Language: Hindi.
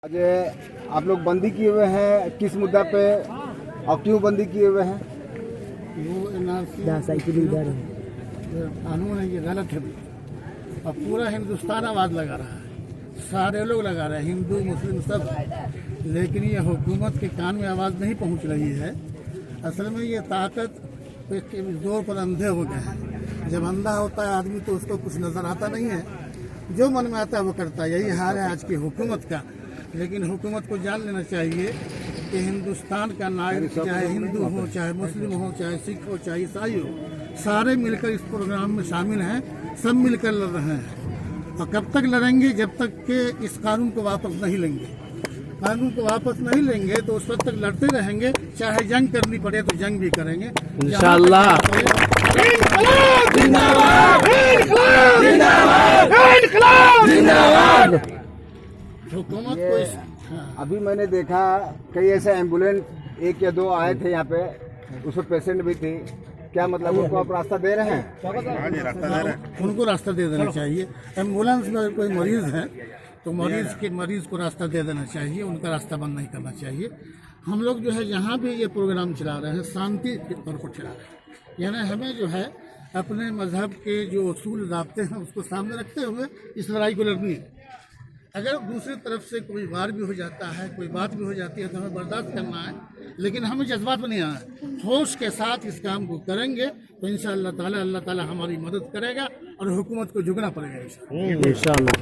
आज आप लोग बंदी किए हुए हैं, किस मुद्दा पे और क्यों बंदी किए हुए हैं? वो एनआरसी कानून है, ये गलत है और पूरा हिंदुस्तान आवाज़ लगा रहा है, सारे लोग लगा रहे हैं, हिंदू मुस्लिम सब। लेकिन ये हुकूमत के कान में आवाज़ नहीं पहुंच रही है। असल में ये ताकत के जोर पर अंधे हो गए हैं। जब अंधा होता है आदमी तो उसको कुछ नज़र आता नहीं है, जो मन में आता है वो करता है। यही हाल है आज की हुकूमत का। लेकिन हुकूमत को जान लेना चाहिए कि हिंदुस्तान का नागरिक, चाहे हिंदू हो, चाहे मुस्लिम हो, चाहे सिख हो, चाहे ईसाई हो, सारे मिलकर इस प्रोग्राम में शामिल हैं, सब मिलकर लड़ रहे हैं। और कब तक लड़ेंगे? जब तक के इस कानून को वापस नहीं लेंगे। कानून को वापस नहीं लेंगे तो उस वक्त तक लड़ते रहेंगे, चाहे जंग करनी पड़े तो जंग भी करेंगे इंशाअल्लाह। हुकूमत को अभी मैंने देखा कई ऐसे एम्बुलेंस, एक या दो आए थे यहाँ पे, उसमें पेशेंट भी थी। क्या मतलब उनको आप रास्ता दे रहे हैं? उनको रास्ता दे देना चाहिए। एम्बुलेंस में कोई मरीज है तो मरीज को रास्ता दे देना चाहिए, उनका रास्ता बंद नहीं करना चाहिए। हम लोग जो है यहाँ भी ये प्रोग्राम चला रहे हैं, शांति के तौर पर चला रहे हैं। यानी हमें जो है अपने मजहब के जो उसूल ज़ाब्ते हैं उसको सामने रखते हुए इस लड़ाई को लड़नी है। अगर दूसरी तरफ से कोई वार भी हो जाता है, कोई बात भी हो जाती है तो हमें बर्दाश्त करना है। लेकिन हमें जज्बात में नहीं आना है, होश के साथ इस काम को करेंगे तो इंशाअल्लाह ताला अल्लाह ताला हमारी मदद करेगा और हुकूमत को झुकना पड़ेगा इंशाअल्लाह।